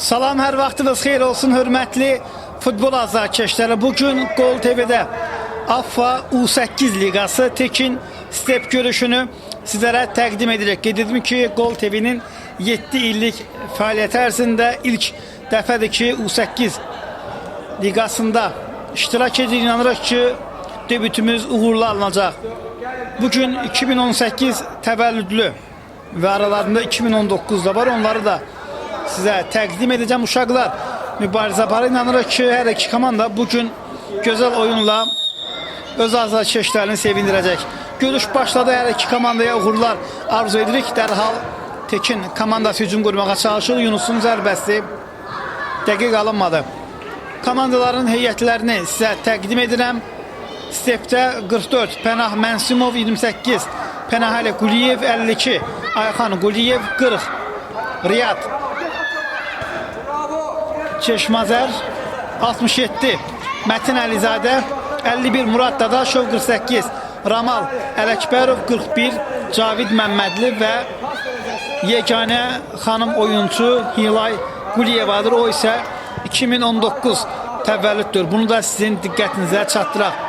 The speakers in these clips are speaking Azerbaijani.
Salam, hər vaxtınız xeyir olsun, hörmətli futbol azarkeşləri. Bugün Gol TV'də AFFA U8 Liqası Tekin step görüşünü sizlərə təqdim edirik. Qeyd edim ki, Gol TV'nin 7 illik fəaliyyəti ərzində ilk dəfədir ki, U8 Liqasında iştirak edir. İnanırıq ki, debütümüz uğurlu alınacaq. Bugün 2018 təvəllüdlü və aralarında 2019 da var. Onları da sizə təqdim edəcəm. Uşaqlar mübarizə aparır. İnanırıq ki, hər iki komanda bugün gözəl oyunla öz azarkeşlərini sevindirəcək. Görüş başladı. Hər iki komandaya uğurlar arzu edirik. Dərhal Tekin komandası hücum qurmağa çalışır. Yunusun zərbəsi dəqiq alınmadı. Komandaların heyətlərini sizə təqdim edirəm. Stepdə 44 Pənah Mənsimov 28, Pənahəli Quliyev 52, Ayxan Quliyev 40, Riyad Çeşmazər 67, Mətin Əlizadə 51, Murad Dadaşov 48, Ramal Ələkbərov 41, Cavid Məmmədli və yeganə xanım oyuncu Hilay Quliyevadır. O isə 2019 təvəllüddür. Bunu da sizin diqqətinizə çatdıraq.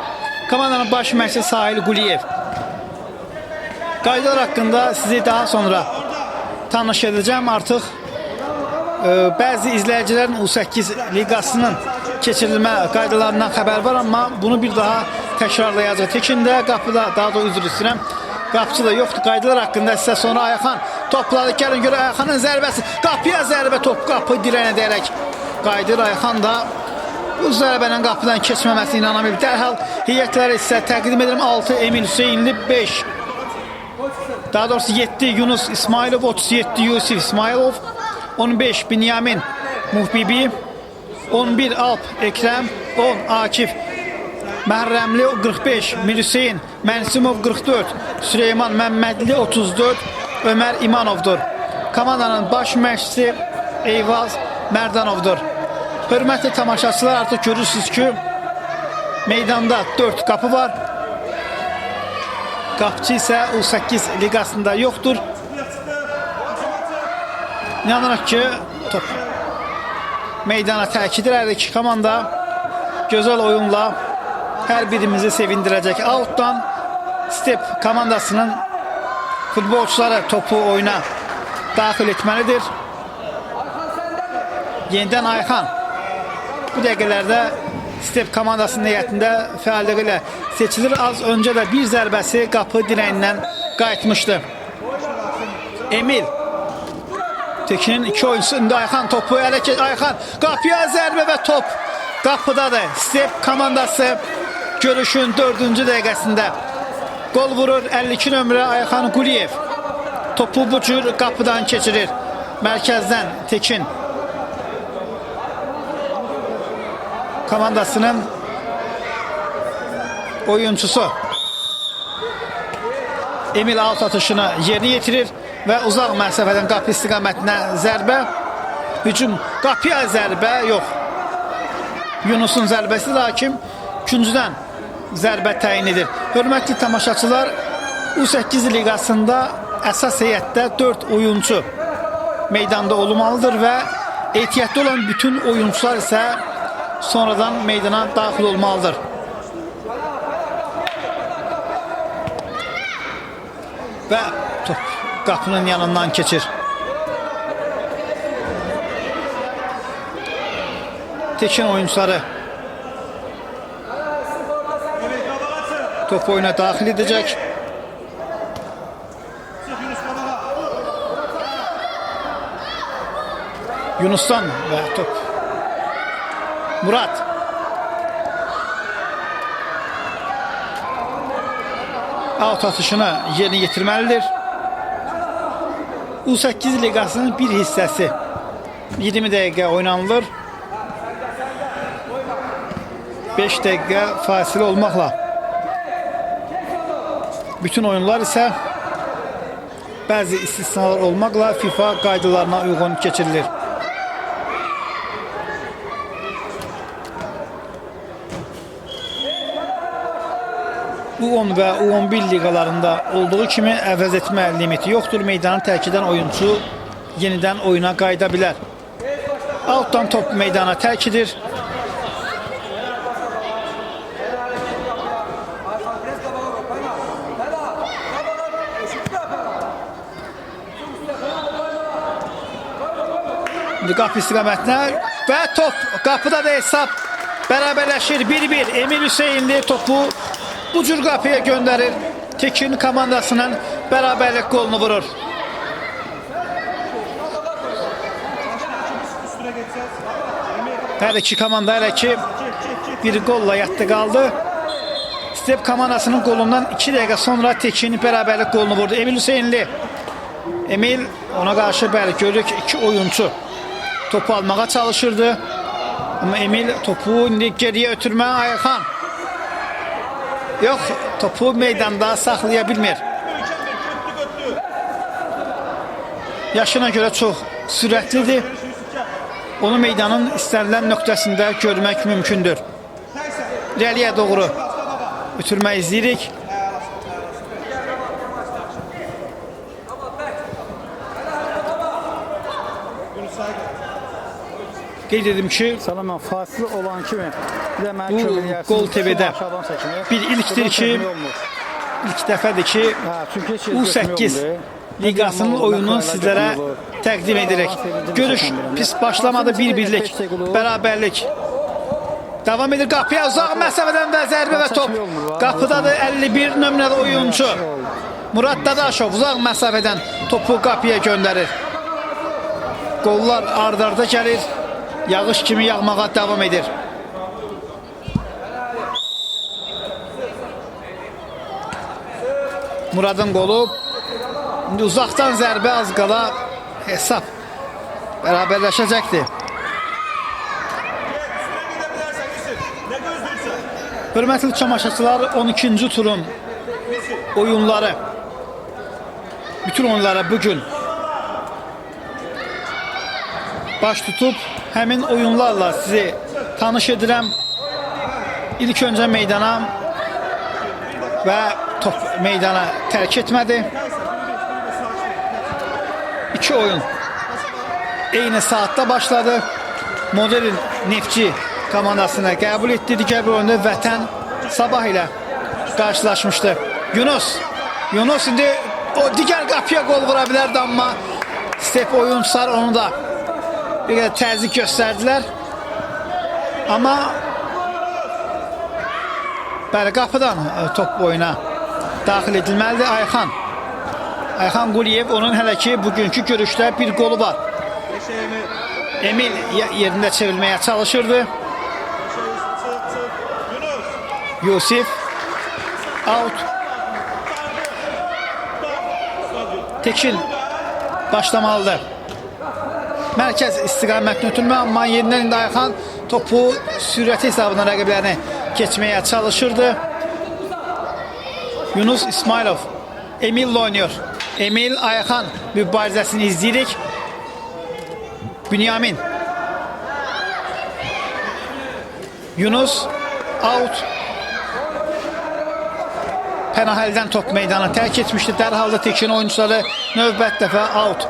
Komandanın baş məşqçisi Sahil Quliyev. Qaydalar haqqında sizi daha sonra tanış edəcəm. Artıq bəzi izləyicilərin U8 Liqasının keçirilmə qaydalarından xəbər var, amma bunu bir daha təkrarlayacaq. Tekində, qapıda, daha da üzr istəyirəm, qapıcı da yoxdur. Qaydalar haqqında sizə sonra Ayxan topladı. Gəlin görə Ayxanın zərbəsi, qapıya zərbə, top qapı dirənə deyərək qaydır. Ayxan da bu zərbənin qapıdan keçməməsi inanamıyor. Dərhal heyətləri sizə təqdim edirəm. 6 Emil Hüseynli, 5 daha doğrusu 7 Yunus İsmailov, 37 Yusif İsmailov, 15 Binyamin Muhbibi, 11 Alp Ekrəm, 10 Akif Məhərrəmli, 45 Mirhüseyn Mənsimov, 44 Süleyman Məmmədli, 34 Ömər İmanovdur. Komandanın baş məşqçisi Eyvaz Mərdanovdur. Hörmətli tamaşaçılar, artıq görürsünüz ki, meydanda 4 qapı var. Qapıcı isə U8 Liqasında yoxdur. İnanırıq ki, top meydana təkidir. Hər iki komanda gözəl oyunla hər birimizi sevindirəcək. Outdan Step komandasının futbolçuları topu oyuna daxil etməlidir. Yenidən Ayxan bu dəqiqələrdə Step komandasının heyətində fəallığı ilə seçilir. Az öncə də bir zərbəsi qapı dirəyindən qayıtmışdı. Emil Tekinin iki oyuncusu Ayxan topu ələ keçir. Ayxan qapıya zərbə və top qapıdadır. Step komandası görüşün 4-cü dəqiqəsində gol vurur. 52 nömrə Ayxan Quliyev topu bu cür qapıdan keçirir. Mərkəzdən Tekin komandasının oyuncusu Emil alt atışını yerinə yetirir və uzaq məsafədən qapı istiqamətinə zərbə. Hücum qapıya zərbə yox. Yunusun zərbəsi hakim küncüdən zərbə təyin edir. Hörmətli tamaşaçılar, U8 Liqasında əsas heyətdə 4 oyuncu meydanda olmalıdır və ehtiyatlı olan bütün oyuncular isə sonradan meydana daxil olmalıdır. Və top qapının yanından keçir. Tekin oyuncuları top oyuna daxil edəcək. Yunus'tan və top Murad out atışını yerinə yetirməlidir. U8 Liqasının bir hissəsi 20 dəqiqə oynanılır. 5 dəqiqə fasilə olmaqla bütün oyunlar isə bəzi istisnalar olmaqla FIFA qaydalarına uyğun keçirilir. U10 və U11 liqalarında olduğu kimi əvəz etmə limiti yoxdur. Meydanı tərk edən oyuncu yenidən oyuna qayıda bilər. Altdan top meydana tərk edir. İndi qapı istiqamətinə və top qapıda da hesab bərabərləşir 1-1. Emil Hüseynli topu bu cür qapıya göndərir. Tekin komandasının bərabərlik qolunu vurur. Hər iki komanda hələ ki bir qolla yatdı qaldı. Step komandasının qolundan 2 dəqiqə sonra Tekin bərabərlik qolunu vurdu. Emil Hüseynli. Emil ona qarşı bəli görürük 2 oyuncu topu almağa çalışırdı. Ama Emil topu indi geriye ötürmə Ayxan. Yox, topu meydanda saxlaya bilmir. Yaşına görə çox sürətlidir. Onu meydanın istənilən nöqtəsində görmək mümkündür. İrəliyə doğru ötürmə izləyirik. Qeyd edim ki, Salaman faslı olan kimi bu Gol TV'də bir ilkdir ki, ilk dəfədir ki, U8 liqasının oyunu sizlərə təqdim edirik. Görüş pis başlamadı, bir-birlik, bərabərlik. Davam edir qapıya, uzaq məsafədən və zərbə və top. Qapıdadır 51 nömrəli oyuncu. Murad Dadaşov uzaq məsafədən topu qapıya göndərir. Qollar ard-arda gəlir. Yağış kimi yağmağa devam edir. Murad'ın qolu. İndi uzaqdan zərbə az qala hesab bərabərləşəcəkdir. Hörmətli tamaşaçılar, 12-ci turun oyunları, bütün oyunlara bugün baş tutub həmin oyunlarla sizi tanış edirəm. İlk öncə meydana və top meydana tərk etmədi. 2 oyun eyni saatdə başladı. Modern Neftçi komandasına qəbul etdi. Digər bir oyunda Vətən Sabah ilə qarşılaşmışdı. Yunus indi o digər qapıya qol vura bilərdi, amma Step oyuncular onu da bir qədər təzyiq göstərdilər. Amma bəli, qapıdan top oyuna daxil edilməlidir. Ayxan Quliyev, onun hələ ki bugünkü görüşdə bir qolu var. Emil yerində çevrilməyə çalışırdı. Yusif out. Tekin başlamalıdır. Mərkəz istiqamətini ötürmə, amma yenidən indi Ayxan topu sürəti hesabına rəqiblərini keçməyə çalışırdı. Yunus İsmailov Emil oynuyor. Emil Ayxan mübarizəsini izləyirik. Bünyamin. Yunus out. Pənahəldən top meydanı tərk etmişdi. Dərhal da Tekin oyuncuları növbət dəfə out.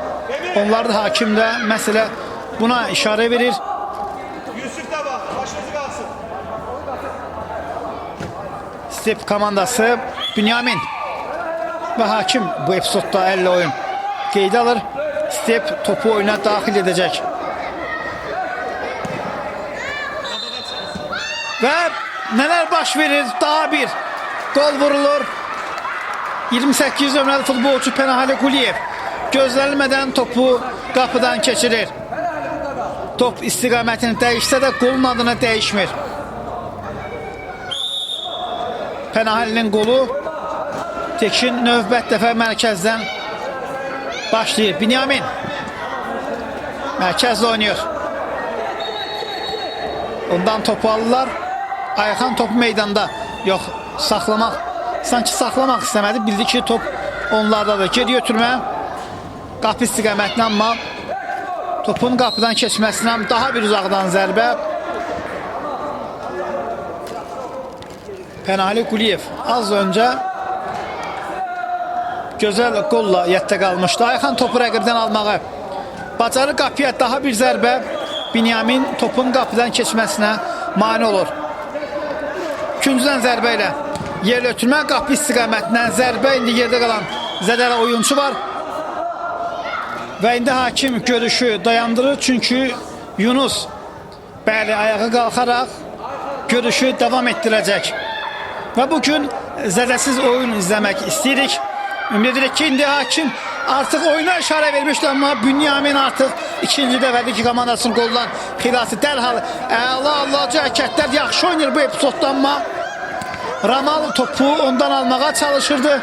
Onlar da hakim də məsələ buna işarə verir. Step komandası Bünyamin və hakim bu epizodda 50 oyun qeydə alır. Step topu oyuna daxil edəcək. Və nələr baş verir? Daha bir gol vurulur. 28 nömrəli futbolçu Pənahəli Quliyev gözlənilmədən topu qapıdan keçirir. Top istiqamətini dəyişsə də qolun adını dəyişmir. Pənahəlinin qolu. Tekin növbət dəfə mərkəzdən başlayır. Bünyamin mərkəzlə oynuyor. Ondan topu alırlar. Ayxan topu meydanda. Yox, saxlamaq. Sanki saxlamaq istəmədi. Bildi ki top onlardadır. Geri götürmə. Qapı istiqamətinə, amma topun qapıdan keçməsinə daha bir uzaqdan zərbə. Pənahəli Quliyev az öncə gözəl qolla yətdə qalmışdı. Ayxan topu rəqibdən almağı bacarır. Qapıya daha bir zərbə. Binyamin topun qapıdan keçməsinə mane olur. İkinciden zərbə ilə yerlə ötürmə, qapı istiqamətindən zərbə, indi yerdə qalan zədələ oyuncu var. Və indi hakim görüşü dayandırır, çünki Yunus bəli ayağa qalxaraq görüşü davam etdirəcək. Və bugün zədəsiz oyun izləmək istəyirik. Ümid edirik ki, indi hakim artıq oyuna işarə vermişdi, amma Binyamin artıq ikinci dəfədir ki, komandasının qoldan xilası dərhal əla hərəkətlər yaxşı oynayır bu epizodda, amma Ramal topu ondan almağa çalışırdı.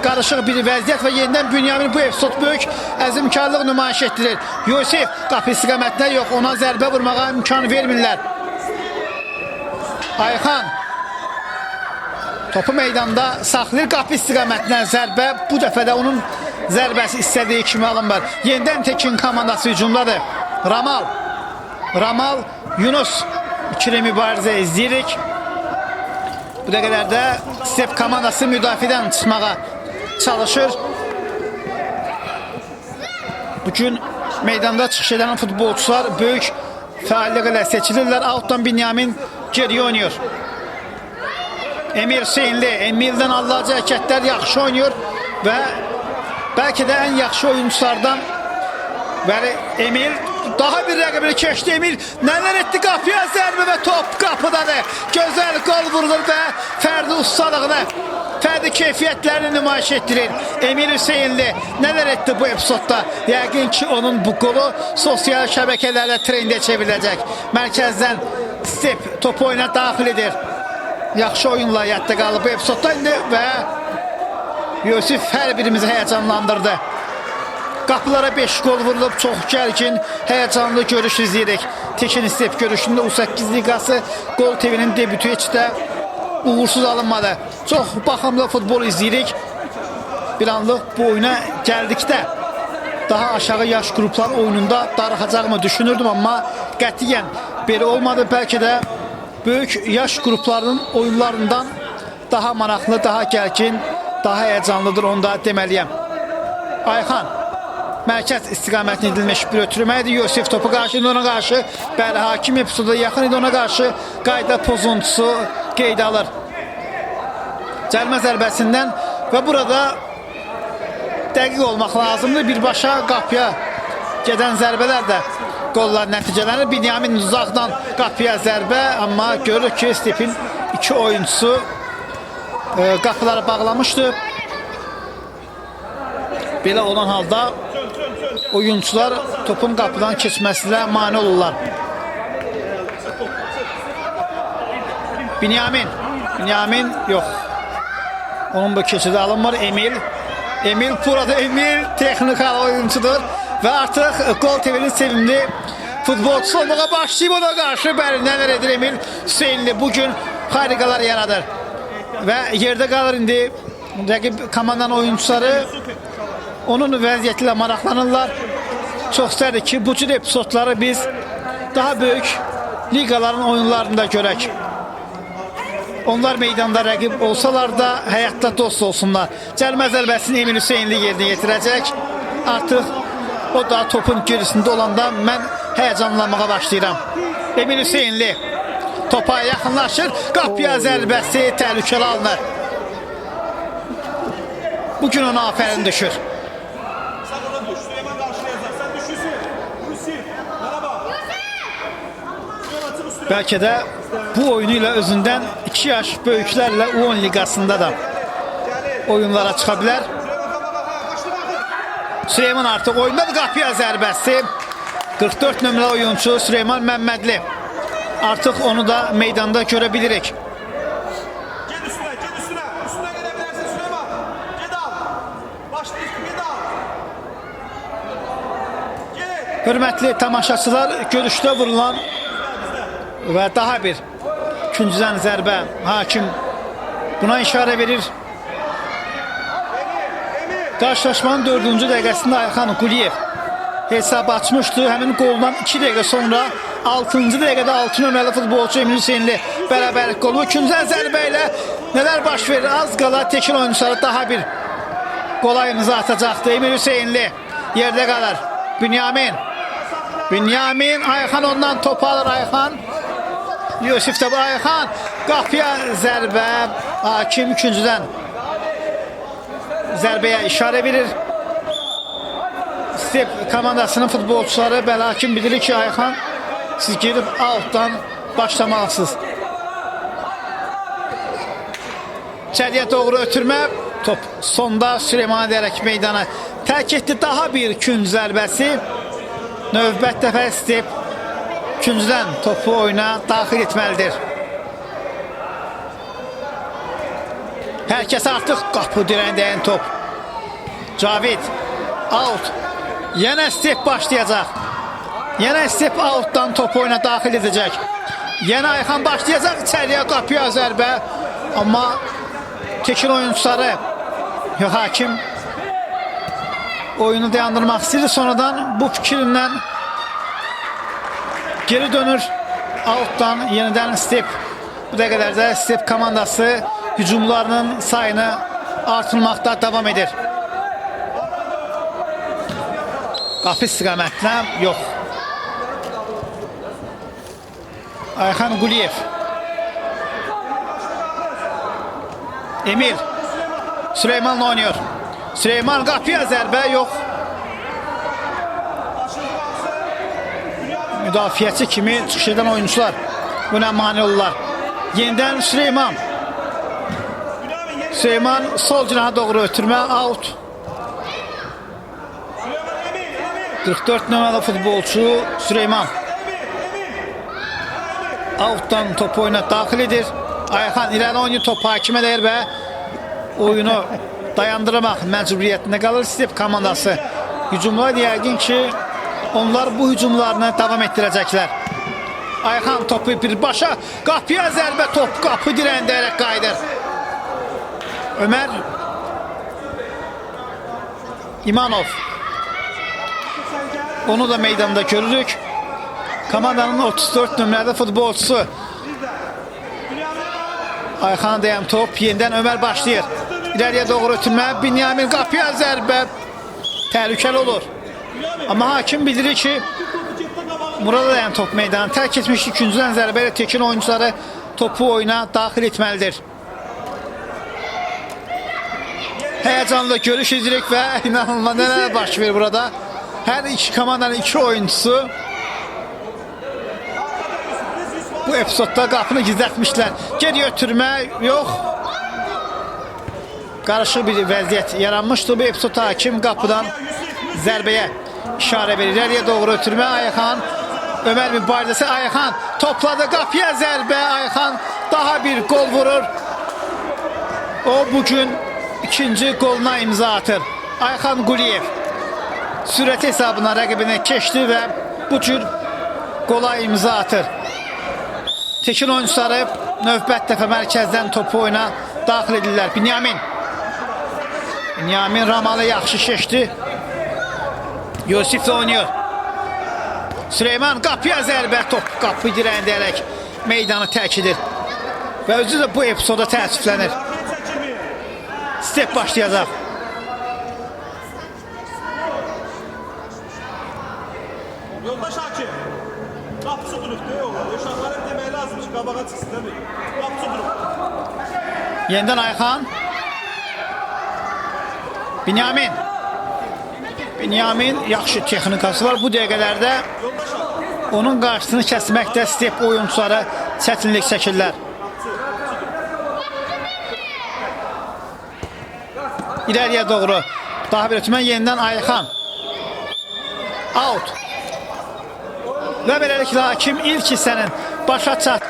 Qarışıq bir vəziyyət və yenidən Binyamin bu epizod böyük əzmkarlıq nümayiş etdirir. Yusif qapı istiqamətinə yox, ona zərbə vurmağa imkan vermirlər. Ayxan topu meydanda saxlayır, qapı istiqamətindən zərbə, bu dəfə də onun zərbəsi istədiyi kimi alınmır. Yenidən Tekin komandası hücumdadır. Ramal, Yunus ikili mübarizə izləyirik. Bu dəqiqələrdə Step komandası müdafiədən çıxmağa çalışır. Bugün meydanda çıxış edən futbolçular böyük fəallik ilə seçilirlər. Outdan Binyamin geriyə oynayır. Emir Hüseynli, Emirdən allaca hərəkətlər yaxşı oynayır və bəlkə də ən yaxşı oyunculardan. Bəli, Emir daha bir rəqibini keçdi. Emir nələr etdi, qapıya zərbə və top qapıdadır. Gözəl qol vurulur və fərdi ustalığını, fərdi keyfiyyətlərini nümayiş etdirir. Emir Hüseynli nələr etdi bu epizodda? Yəqin ki, onun bu qolu sosial şəbəkələrdə trendə çevriləcək. Mərkəzdən Step topu oyuna daxil edir. Yaxşı oyunla yadda qalıb bu epizodda indi və Yusif hər birimizi həyəcanlandırdı. Qapılara 5 gol vurulub, çox gərgin, həyəcanlı görüş izləyirik. Tekin Step görüşündə U8 liqası Gol TV'nin debütü heç də uğursuz alınmadı. Çox baxımlı futbol izləyirik. Bir anlıq bu oyuna gəldikdə daha aşağı yaş qruplar oyununda darıxacağımı düşünürdüm, amma qətiyyən belə olmadı. Bəlkə də böyük yaş qruplarının oyunlarından daha maraqlı, daha gərgin, daha həyəcanlıdır, onu da deməliyəm. Ayxan mərkəz istiqamətini edilmiş bir ötürmə idi. Yusif topu qarşı idi, ona qarşı bəli, hakim epizoda yaxın idi, ona qarşı qayda pozuntusu qeydə alır. Cəlmə zərbəsindən və burada dəqiq olmaq lazımdır. Birbaşa qapıya gedən zərbələr də qollar nəticələnir. Binyamin uzaqdan qapıya zərbə, amma görür ki, Step'in iki oyuncusu qapıları bağlamışdı. Belə olan halda oyuncular topun qapıdan keçməsinə mane olurlar. Binyamin yox. Onun bu keçidi alınmır. Emil burada, Emil texnikal oyuncudur və artıq Gol TV'nin sevimli futbolçusu olmağa başlayıb, ona qarşı bəli nələr edir Emil Hüseynli. Bugün harikalar yaradır və yerdə qalır indi rəqib komandanın oyuncuları. Onun vəziyyəti ilə maraqlanırlar. Çox istərdir ki, bu cür epizodları biz daha böyük liqaların oyunlarında görək. Onlar meydanda rəqib olsalar da həyatda dost olsunlar. Cəlmə zərbəsini Emil Hüseynli yerinə yetirəcək. Artıq o da topun gerisində olanda mən həyəcanlanmağa başlayıram. Emil Hüseynli topa yaxınlaşır. Qapıya zərbəsi təhlükəli alınır. Bugün ona afərin düşür. Bəlkə də bu oyunu ilə özündən 2 yaş böyüklərlə U10 liqasında da oyunlara çıxa bilər. Süleyman artıq oyundadır, qapıya zərbəsi. 44 nömrəli oyuncu Süleyman Məmmədli. Artıq onu da meydanda görə bilirik. Hörmətli tamaşaçılar, görüşdə vurulan və daha bir ikinciden zərbə hakim buna işarə verir. Qarşılaşmanın 4-cü dəqiqəsində Ayxan Quliyev hesabı açmışdı. Həmin qoldan 2 dəqiqə sonra 6-cı dəqiqədə 6 nömrəli futbolçu Emil Hüseynli bərabərlik qolu. İkinciden zərbə ilə nələr baş verir? Az qala Tekin oyuncuları daha bir qola imza atacaqdı. Emil Hüseynli yerdə qalır. Binyamin, Ayxan ondan topu alır Ayxan. Yusif de bu Ayxan. Qapıya zərbə. Hakim ikinciden zərbəyə işarə verir. Step komandasının futbolçuları bəli hakim bilir ki Ayxan siz gelip alttan başlamalısınız. İçəriyə doğru ötürmə. Top sonda Süleyman edərək meydana tərk etdi. Daha bir künc zərbəsi. Növbət dəfə Step küncdən topu oyuna daxil etməlidir. Hər kəs artıq qapı dirəndəyən top. Cavid out. Yenə Step başlayacaq. Yenə Step outdan topu oyuna daxil edəcək. Yenə Ayxan başlayacaq. İçəriyə qapıya zərbə. Amma Tekin oyuncuları hakim oyunu dayandırmaq istəyir. Sonradan bu fikrindən geri dönür. Outdan yenidən Step. Bu dəqiqələrdə Step komandası hücumlarının sayını artırmaqda davam edir. Qapı istiqamətinə yox. Ayxan Quliyev. Emir. Süleymanla oynuyor. Süleyman qapıya zərbə yox. Müdafiəçi kimi çıxış edən oyuncular buna mane olurlar. Yenidən Süleyman. Süleyman sol cinaha doğru ötürmə out. 44 nömrəli futbolçu Süleyman. Outdan topu oyuna daxil edir. Ayxan irəli oynayır, top hakimə dəyir və oyunu dayandırmaq məcburiyyətində qalır Step komandası. Hücumlar yəqin ki onlar bu hücumlarını davam etdirəcəklər. Ayxan topu birbaşa qapıya zərbə, top qapı dirəndəyərək qayıdır. Ömer İmanov. Onu da meydanda görürük. Komandanın 34 nömrəli futbolçusu. Ayxan dayan top. Yenidən Ömer başlayır. İleriye doğru ötürmə. Binyamin qapıya zərbə. Təhlükəli olur. Amma hakim bildirir ki burada dayan top meydanı tərk etmiş. İkinciden zərbə ilə Tekin oyuncuları topu oyuna daxil etməlidir. Heyecanlı görüş edirik və inanılmaz nələr baş verir burada. Hər iki komandanın iki oyuncusu bu epizodda qapını gizlətmişlər. Geri ötürmə yox. Qarışıq bir vəziyyət yaranmışdı. Bu epizodda hakim qapıdan zərbəyə işarə verir. İleriyə doğru ötürmə. Ayxan Ömer mübarizəsi. Ayxan topladı qapıya zərbə. Ayxan daha bir gol vurur. O bugün ikinci goluna imza atır. Ayxan Quliyev sürət hesabına rəqibinə keçdi və bu cür qola imza atır. Tekin oyuncuları növbət dəfə mərkəzdən topu oyuna daxil edirlər. Binyamin. Binyamin Ramalı yaxşı keçdi. Yusif də oynuyor. Süleyman qapıya zərbə, top qapı dirəndəyərək meydanı tərk edir. Və özü də bu epizoda təəssüflənir. Step başlayacaq. Yoldaş hakim. Qapısı durubdur yolda. Uşaqlar hep demək lazım ki, qabağa çıxsın değil mi? Qapısı durub. Yenidən Ayxan. Binyamin. Binyamin yaxşı texnikası var. Bu dəqiqələrdə onun qarşısını kəsməkdə Step oyuncuları çətinlik çəkirlər. İleriye doğru. Daha bir ötürmə yenidən Ayxan. Out. Və beləliklə hakim ilk hissənin başa çat.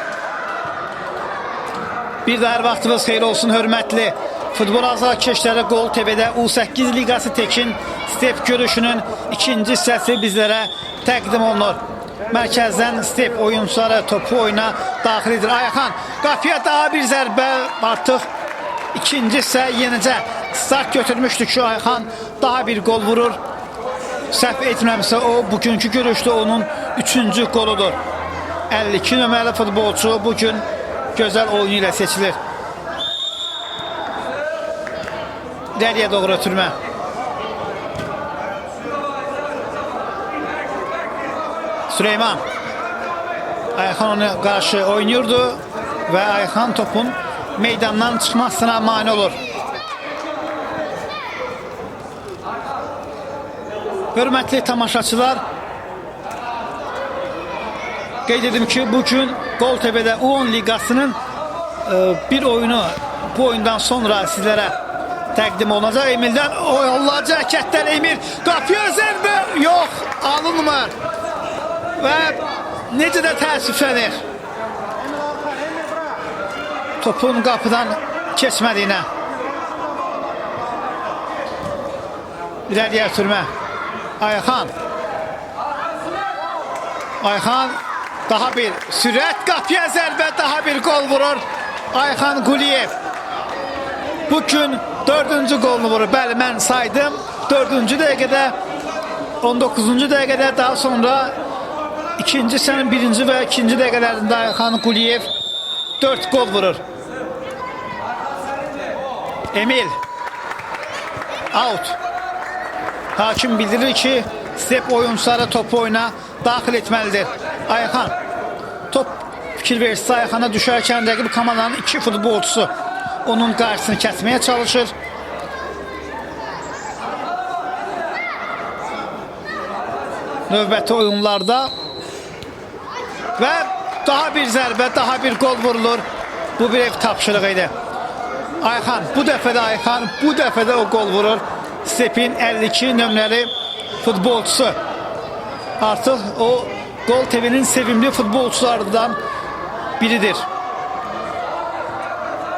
Bir daha hər vaxtınız xeyir olsun hörmətli futbol azarkeşləri Gol TV'də U8 Liqası Tekin Step görüşünün ikinci hissəsi bizlərə təqdim olunur. Mərkəzdən Step oyuncuları topu oyuna daxil edir. Ayxan qapıya daha bir zərbə, artıq ikinci hissə yenicə start götürmüşdük ki Ayxan daha bir gol vurur. Səhv etməmsə o bugünkü görüşdə onun üçüncü goludur. 52 nömrəli futbolçu bugün gözəl oyunu ilə seçilir. İleriyə doğru ötürmə. Süleyman. Ayxan ona karşı oynuyordu ve Ayxan topun meydandan çıkmasına mani olur. Hörmətli tamaşaçılar, qeyd edim ki, bugün Gol TV'de U10 Ligasının bir oyunu bu oyundan sonra sizlere təqdim olunacaq. Emil'den oyunlarca hərəkətlər, Emil qapıya zərbə, yox, alınmır və necə də təəssüflənir topun qapıdan keçmədiyinə. İləriyə sürmə. Ayxan. Ayxan daha bir sürət, qapıya zərbə, daha bir gol vurur Ayxan Quliyev. Bugün 4-cü golunu vurur. Bəli, mən saydım. 4-cü dəqiqədə, 19-cu dəqiqədə, daha sonra ikinci sənin birinci və ikinci dəqiqələrində Ayxan Quliyev 4 gol vurur. Emil. Out. Hakim bildirir ki, step oyuncuları topu oyuna daxil etməlidir. Ayxan. Top fikir verirsə Ayxana düşərkən rəqib komandanın 2 futbolçusu onun qarşısını kəsməyə çalışır. Növbəti oyunlarda və daha bir zərbə, daha bir gol vurulur. Bu bir ev tapşırığı idi. Ayxan, bu dəfə də Ayxan, bu dəfə də o gol vurur. Step'in 52 nömrəli futbolçusu. Artıq o Gol TV'nin sevimli futbolçularından biridir.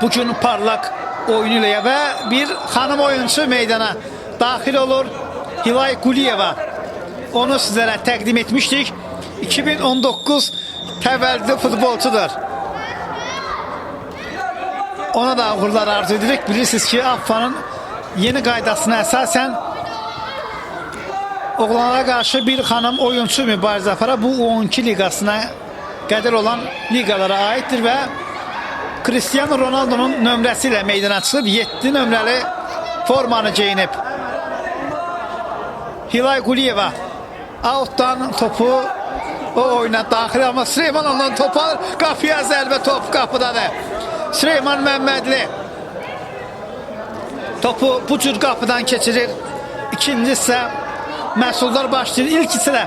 Bugün parlak oyunuyla və bir xanım oyuncu meydana daxil olur. Hilay Quliyeva. Onu sizlərə təqdim etmişdik. 2019 təvəllüdlü futbolçudur. Ona da uğurlar arzu edirik. Bilirsiniz ki, AFFA'nın yeni qaydasına əsasən oğlanlara qarşı bir xanım oyuncu mübarizə aparır. Bu 12 liqasına qədər olan liqalara aiddir və Cristiano Ronaldo'nun nömrəsi ilə meydana çıxıb 7 nömrəli formanı geyinib. Hilay Quliyeva outdan topu o oyuna daxil, amma Süleyman ondan topu alır. Qapıya zərbə, top qapıdadır. Süleyman Məmmədli topu bu cür qapıdan keçirir. İkinci isə məhsullar başlayır. İlk hissədə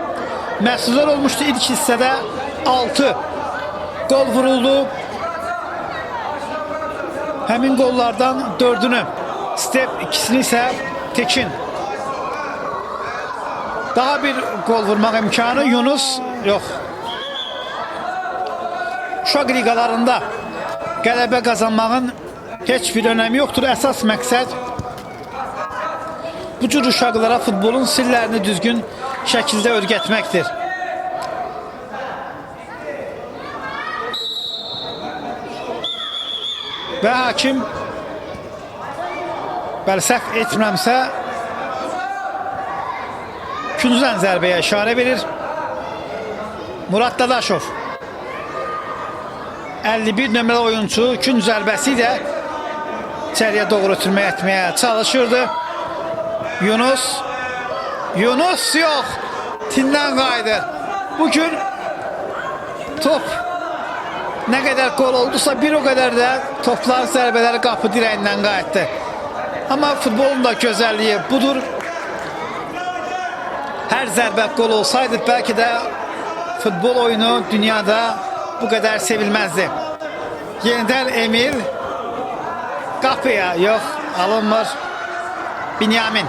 məhsullar olmuşdu. İlk hissədə 6 gol vuruldu. Həmin qollardan 4'ünü Step, ikisini isə Tekin. Daha bir gol vurmaq imkanı Yunus yox. Uşaq liqalarında qələbə qazanmağın heç bir önəmi yoxdur. Əsas məqsəd bu cür uşaqlara futbolun sirlərini düzgün şəkildə öyrətməkdir. Və hakim səhv etmirəmsə küncdən zərbəyə işarə verir. Murad Dadaşov 51 nömrəli oyuncu künc zərbəsi ilə içəriyə doğru ötürməyə etməyə çalışırdı. Yunus yox, tindən qayıdır. Bugün top nə qədər gol oldusa bir o qədər də toplar, zərbələri qapı dirəyindən qayıtdı. Amma futbolun da gözəlliyi budur. Hər zərbə gol olsaydı bəlkə də futbol oyunu dünyada bu qədər sevilməzdi. Yenidən Emil qapıya, yox, alınmır. Binyamin.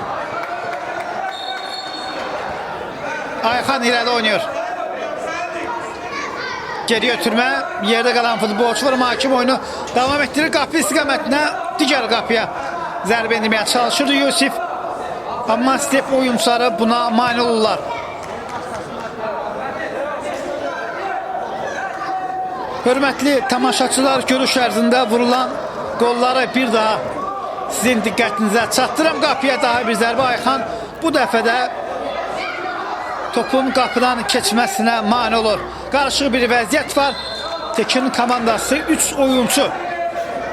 Ayxan irəli oynuyor. Geri ötürmə, yerdə qalan futbolçu var. Hakim oyunu davam etdirir. Qapı istiqamətinə digər qapıya zərbə endirməyə çalışırdı Yusif. Amma Step oyuncuları buna mane olurlar. Hörmətli tamaşaçılar, görüş ərzində vurulan qolları bir daha sizin diqqətinizə çatdıram. Qapıya daha bir zərbə. Ayxan bu dəfə də topun qapıdan keçməsinə mane olur. Qarışıq bir vəziyyət var. Tekin komandası 3 oyuncu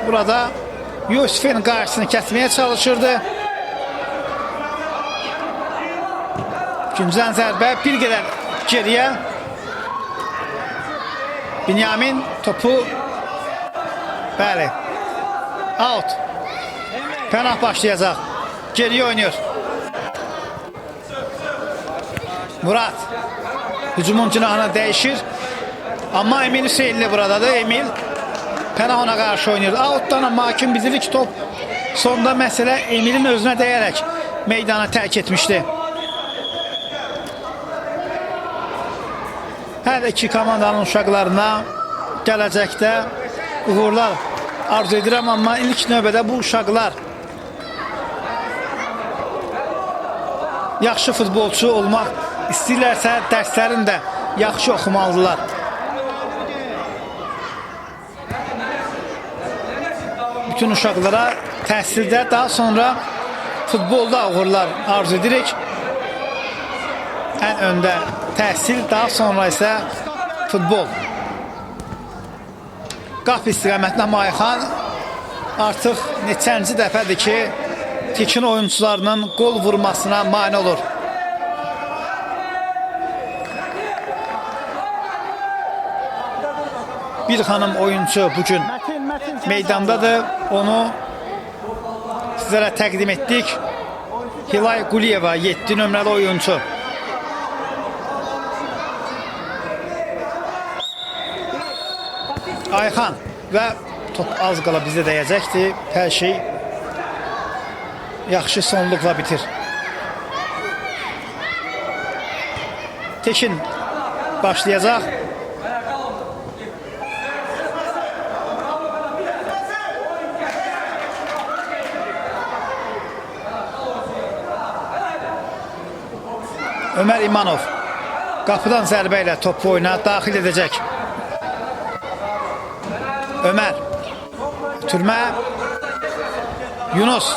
burada Yusif'in qarşısını kəsməyə çalışırdı. Güncdən zərbə bir qədər geriyə Binyamin topu bəli. Out. Pənah başlayacaq. Geriyə oynuyor. Murat hücumun cinahına dəyişir. Amma Emil Hüseynli buradadır. Emil pənah ona qarşı oynayır. Outdan amma hakim bildirir ki top sonda məsələ Emilin özünə dəyərək meydanı tərk etmişdi. Hər iki komandanın uşaqlarına gələcəkdə uğurlar arzu edirəm, amma ilk növbədə bu uşaqlar yaxşı futbolçu olmaq istəyirlərsə dərslərini də yaxşı oxumalıdırlar. Bütün uşaqlara təhsildə, daha sonra futbolda uğurlar arzu edirik. Ən öndə təhsil, daha sonra isə futbol. Qapı istiqamətində Mayxan artıq neçənci dəfədir ki, Tekin oyuncularının qol vurmasına mane olur. Bir xanım oyuncu bugün meydandadır. Onu sizlərə təqdim etdik. Hilay Quliyeva 7 nömrəli oyuncu. Ayxan və top az qala bizə dəyəcəkdir. Hər şey yaxşı sonluqla bitir. Tekin başlayacaq. Ömer İmanov qapıdan zərbə ilə topu oyuna daxil edəcək. Ömer türmə Yunus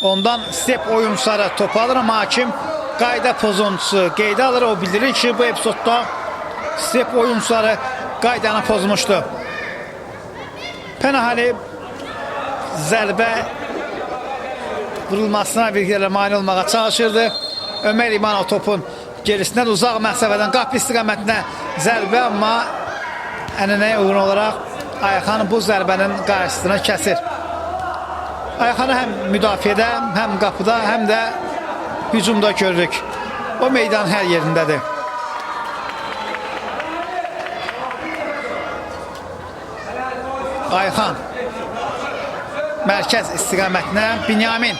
ondan step oyuncuları topu alır, amma hakim qayda pozuntusu qeydə alır. O bildirir ki, bu epizodda step oyuncuları qaydanı pozmuşdu. Pənahəli zərbə vurulmasına bir yerə mane olmağa çalışırdı. Ömer İmanov topun gerisindən uzaq məsafədən qapı istiqamətinə zərbə, amma ənənəyə uyğun olaraq Ayxan bu zərbənin qarşısını kəsir. Ayxanı həm müdafiədə, həm qapıda, həm də hücumda görürük. O meydan hər yerindədir. Ayxan mərkəz istiqamətinə Binyamin.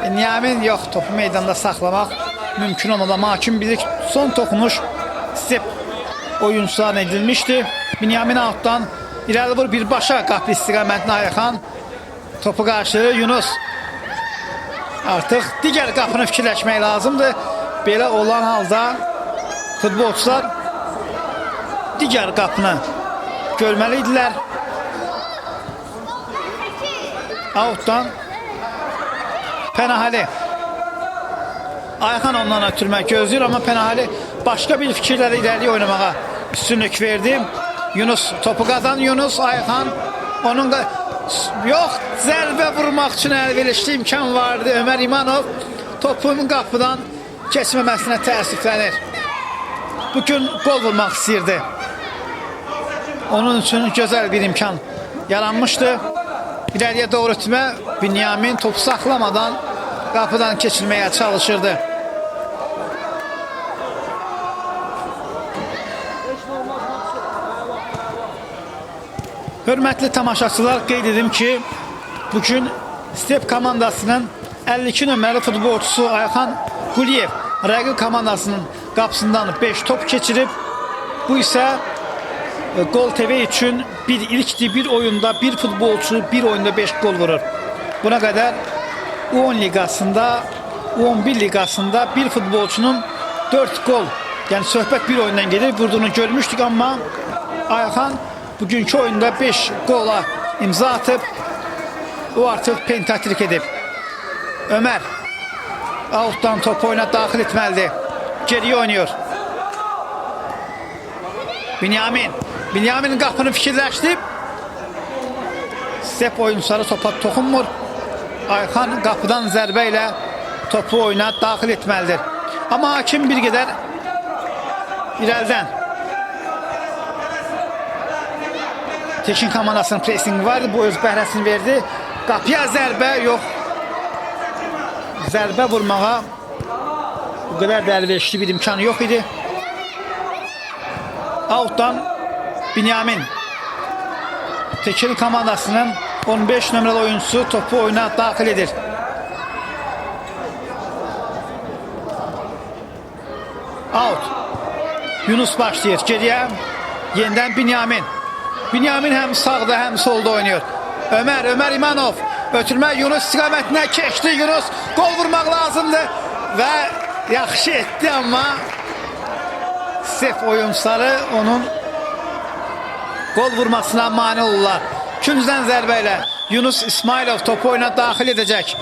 Binyamin yox, topu meydanda saxlamaq mümkün olmadı, amma hakim bilir ki, son toxunuş step oyuncularına edilmişdi. Binyamin altdan irəli vur, birbaşa qapı istiqamətinə Ayxan topu qarşılayır. Yunus artıq digər qapını fikirləşmək lazımdır. Belə olan halda futbolçular digər qapını görməli idilər. Outdan Pənahəli Ayxan ondan ötürmək gözləyir, amma Pənahəli başqa bir fikirlərlə irəliyə oynamağa üstünlük verdi. Yunus topu qazan, Yunus Ayxan onun yox, zərbə vurmaq üçün əlverişli imkan vardı. Ömer İmanov topun qapıdan keçməməsinə təəssüflənir. Bugün qol vurmaq istəyirdi. Onun üçün gözəl bir imkan yaranmışdı. İləriyə doğru ötmə, Binyamin topu saxlamadan qapıdan keçirməyə çalışırdı. Hörmətli tamaşaçılar, qeyd edim ki, bugün Step komandasının 52 nömrəli futbolçusu Ayxan Quliyev rəqib komandasının qapısından 5 top keçirib. Bu isə Gol TV üçün bir ilkdir. Bir oyunda bir futbolçu bir oyunda 5 gol vurur. Buna qədər U10 liqasında, U11 liqasında bir futbolçunun 4 gol, yəni söhbət bir oyundan gedir, vurduğunu görmüşdük, amma Ayxan bugünkü oyunda 5 gola imza atıb, o artıq pentatrik edib. Ömer outdan top oyuna daxil etməlidir. Geriyə oynuyor. Binyamin qapını fikirləşdi. Step oyuncuları topa toxunmur. Ayxan qapıdan zərbə ilə topu oyuna daxil etməlidir. Amma hakim bir qədər irəldən Tekin komandasının pressingi vardı. Bu öz bəhrəsini verdi. Qapıya zərbə yox. Zərbə vurmağa bu qədər də əlverişli bir imkanı yox idi. Outdan Binyamin. Tekin komandasının 15 nömrəli oyuncusu topu oyuna daxil edir. Out. Yunus başlayır. Geriyə yenidən Binyamin. Binyamin həm sağda həm solda oynuyor. Ömer İmanov. Ötürmə Yunus istiqamətinə keçdi. Yunus gol vurmaq lazımdır. Və yaxşı etdi amma Sef oyuncuları onun gol vurmasına mane olurlar. Küncdən zərbə ilə Yunus İsmailov topu oyuna daxil edəcək.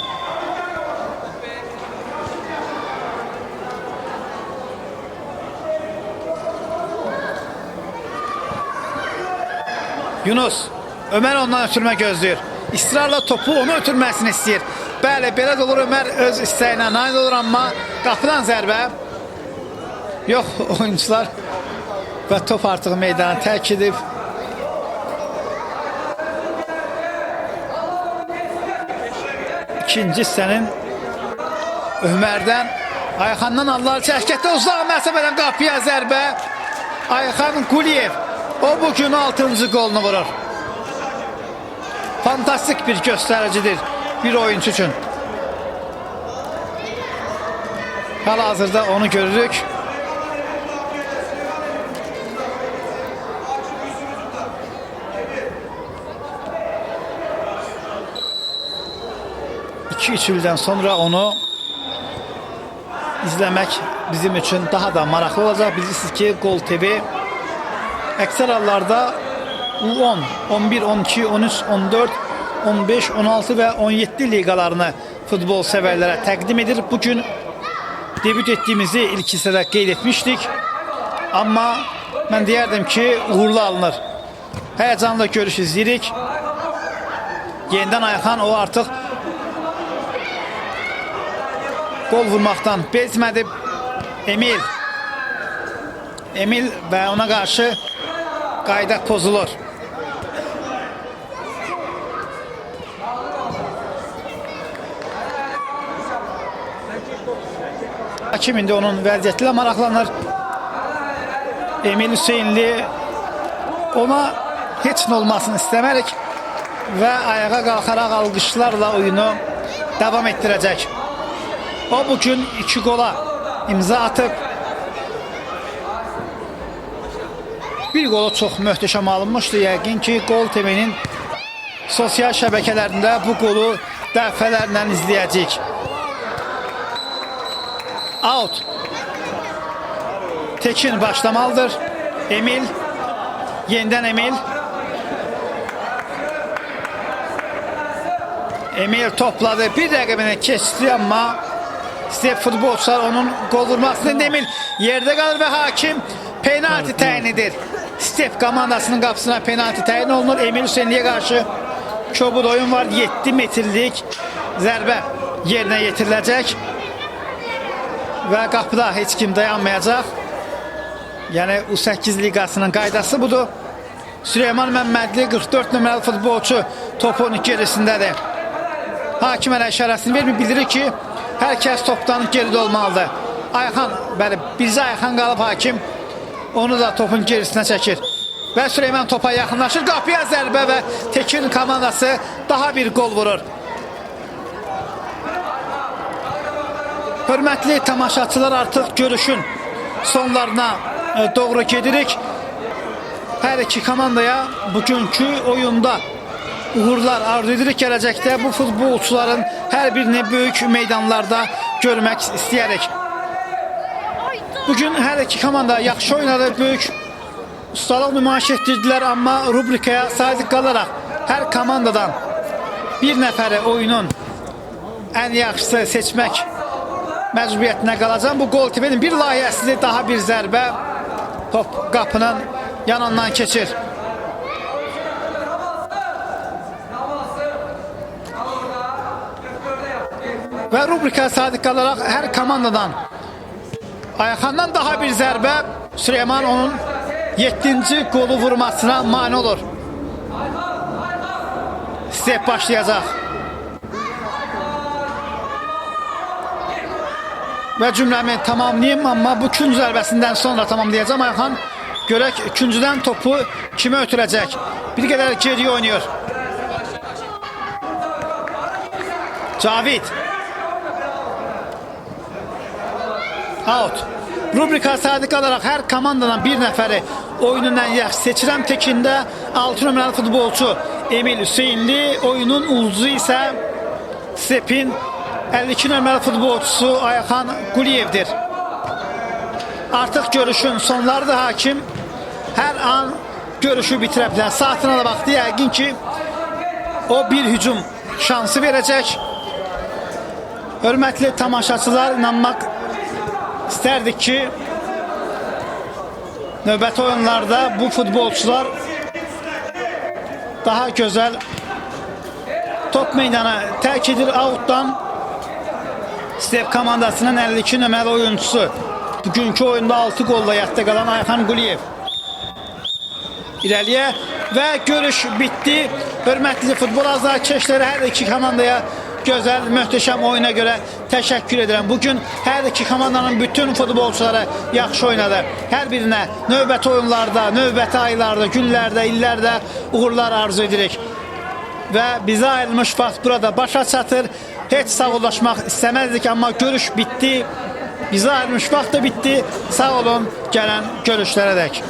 Yunus, Ömer ondan ötürmə gözləyir. İsrarla topu onu ötürməsini istəyir. Bəli, belə də olur, Ömer öz istəyinə nail olur, amma qapıdan zərbə. Yox, oyuncular və top artıq meydanı tərk edib. İkinci hissənin Ömer'dən Ayxandan aldılar. Çəkətdə uzaq məsafədən qapıya zərbə. Ayxan Quliyev. O bugün 6. golunu vurur. Fantastik bir göstəricidir bir oyuncu üçün. Hal-hazırda onu görürük. İki ildən sonra onu izləmək bizim üçün daha da maraqlı olacaq. Bilirsiniz ki, Gol TV əksər hallarda U10, 11, 12, 13, 14, 15, 16 və 17 liqalarını futbol sevərlərə təqdim edir. Bugün debüt etdiyimizi ilk hissədə qeyd etmişdik. Amma mən deyərdim ki, uğurlu alınır. Həyəcanla görüş izləyirik. Yenidən Ayxan, o artıq gol vurmaqdan bezmədi. Emil və ona qarşı qayda pozulur. Hakim indi onun vəziyyətilə maraqlanır. Emil Hüseynli ona heç nə olmasını istəmərik və ayağa qalxaraq alqışlarla oyunu davam etdirəcək. O bugün 2 gola imza atıb. Bir qolu çox möhtəşəm alınmışdı. Yəqin ki, Gol TV-nin sosial şəbəkələrində bu qolu dəfələrlə izləyəcəyik. Out. Tekin başlamalıdır. Emil. Yenidən Emil. Emil topladı. Bir rəqəbinə keçdi, amma Step futbolçular onun gol vurmasını Emil yerdə qalır və hakim penalti təyin edir. Step komandasının qapısına penalti təyin olunur. Emil Hüseynliyə qarşı kobud oyun var. 7 metrlik zərbə yerinə yetiriləcək. Və qapıda heç kim dayanmayacaq. Yəni U8 liqasının qaydası budur. Süleyman Məmmədli 44 nömrəli futbolçu topun gerisindədir. Hakim hələ işarəsini vermir, bildirir ki, hər kəs topdan geridə olmalıdır. Ayxan, bəli, bircə Ayxan qalıb, hakim onu da topun gerisinə çəkir. Və Süleyman topa yaxınlaşır. Qapıya zərbə və Tekin komandası daha bir gol vurur. Hörmətli tamaşaçılar, artıq görüşün sonlarına doğru gedirik. Hər iki komandaya bugünkü oyunda uğurlar arzu edirik. Gələcəkdə bu futbolçuların hər birini böyük meydanlarda görmək istəyərik. Bugün hər iki komanda yaxşı oynadı, böyük ustalıq nümayiş etdirdilər, amma rubrikaya sadiq qalaraq hər komandadan bir nəfəri oyunun ən yaxşısı seçmək məcburiyyətinə qalacaq. Bu Gol TV-nin bir layihəsidir, daha bir zərbə top qapının yanından keçir. Və rubrikaya sadiq qalaraq hər komandadan Ayxandan daha bir zərbə, Süleyman onun 7-ci qolu vurmasına mane olur. step başlayacaq. Və cümləmi tamamlayayım, amma bu ikinci zərbəsindən sonra tamamlayacağım. Ayxan, görək ikincidən topu kimə ötürəcək? Bir qədər geriyə oynayır. Cavid. Out. Rubrika sadiq alaraq hər komandadan bir nəfəri oyunundan yaxşı seçirəm. Tekində 6 nömrəli futbolçu Emil Hüseynli, oyunun ulduzu isə Stepin 52 nömrəli futbolçusu Ayxan Quliyevdir. Artıq görüşün sonlarıdır hakim. Hər an görüşü bitirə bilər. Saatına da baxdı, yəqin ki o bir hücum şansı verəcək. Hörmətli tamaşaçılar, inanmaq istərdik ki növbəti oyunlarda bu futbolçular daha gözəl top meydanı tərk edir. Outdan Step komandasının 52 nömrəli oyuncusu. Bugünkü oyunda 6 qolla yadda qalan Ayxan Quliyev. İrəliyə və görüş bitdi. Hörmətli futbol azarkeşləri, hər iki komandaya gözəl, möhtəşəm oyuna görə təşəkkür edirəm. Bugün hər iki komandanın bütün futbolçuları yaxşı oynadı. Hər birinə növbəti oyunlarda, növbəti aylarda, günlərdə, illərdə uğurlar arzu edirik. Və bizə ayrılmış vaxt burada başa çatır. Heç sağollaşmaq istəməzdik, amma görüş bitdi. Bizə ayrılmış vaxt da bitdi. Sağ olun gələn görüşlərə dək.